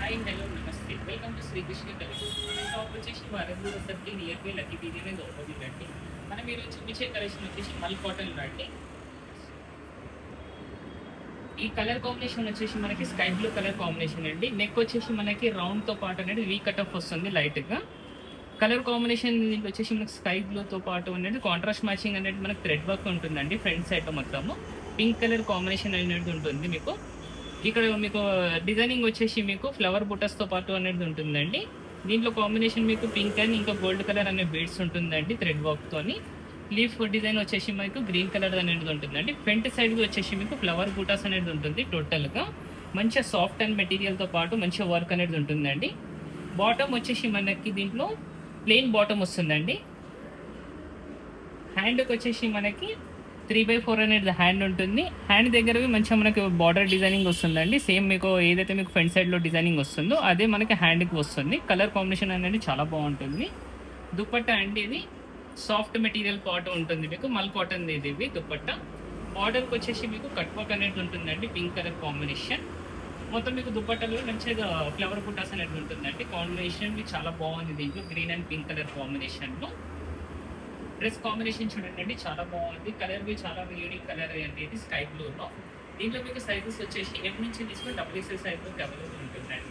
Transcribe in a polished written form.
Hi hello namaste welcome to Srikrishna collection. మన shop వచ్చేసి Warangal circle near by lucky BG అనేది opposite అండి. మనం మీరు చూపించే కలెక్షన్ వచ్చేసి మల్ కాటన్ అండి. ఈ కలర్ కాంబినేషన్ వచ్చేసి మనకి స్కై బ్లూ కలర్ కాంబినేషన్ అండి. నెక్ వచ్చేసి మనకి రౌండ్ తో పాటు అనేది వీ కట్ ఆఫ్ వస్తుంది లైట్ గా. కలర్ కాంబినేషన్ వచ్చేసి మనకి స్కై బ్లూ తో పాటు అనేది కాంట్రాస్ట్ మ్యాచింగ్ అనేది మనకి థ్రెడ్ వర్క్ ఉంటుందండి. ఫ్రంట్ సైడ్ లో మొత్తము పింక్ కలర్ కాంబినేషన్ అనేది ఉంటుంది మీకు. ఇక్కడ మీకు డిజైనింగ్ వచ్చేసి మీకు ఫ్లవర్ బుటస్తో పాటు అనేది ఉంటుందండి. దీంట్లో కాంబినేషన్ మీకు పింక్ అండ్ ఇంకా గోల్డ్ కలర్ అనే బీడ్స్ ఉంటుందండి థ్రెడ్ వర్క్తోని. లీఫ్ డిజైన్ వచ్చేసి మీకు గ్రీన్ కలర్ అనేది ఉంటుందండి. ఫ్రంట్ సైడ్ వచ్చేసి మీకు ఫ్లవర్ బుటాస్ అనేది ఉంటుంది. టోటల్గా మంచిగా సాఫ్ట్ అండ్ మెటీరియల్తో పాటు మంచిగా వర్క్ అనేది ఉంటుందండి. బాటమ్ వచ్చేసి మనకి దీంట్లో ప్లెయిన్ బాటమ్ వస్తుందండి. హ్యాండ్కి వచ్చేసి మనకి 3/4 అనేది హ్యాండ్ ఉంటుంది. హ్యాండ్ దగ్గరవి మంచిగా మనకి బార్డర్ డిజైనింగ్ వస్తుందండి. సేమ్ మీకు ఏదైతే మీకు ఫ్రంట్ సైడ్లో డిజైనింగ్ వస్తుందో అదే మనకి హ్యాండ్కి వస్తుంది. కలర్ కాంబినేషన్ అనేది చాలా బాగుంటుంది. దుపట్టా అండి ఇది సాఫ్ట్ మెటీరియల్ పాటు ఉంటుంది మీకు. మల్ కాటన్ ఇది దుపట్టా. బార్డర్కి వచ్చేసి మీకు కట్ వర్క్ అనేది ఉంటుందండి. పింక్ కలర్ కాంబినేషన్ మొత్తం మీకు దుపట్టాలో మంచిగా ఫ్లవర్ బుటాస్ అనేది ఉంటుందండి. కాంబినేషన్ చాలా బాగుంది. దీంట్లో గ్రీన్ అండ్ పింక్ కలర్ కాంబినేషన్లో డ్రెస్ కాంబినేషన్ చూడండి చాలా బాగుంది. కలర్ బి చాలా యూనిక్ కలర్ అండి ఇది స్కై బ్లూలో. దీంట్లో మీకు సైజెస్ వచ్చేసి 8 నుంచి తీసుకుని XXL సైజ్ అవైలబుల్ ఉంటుందండి.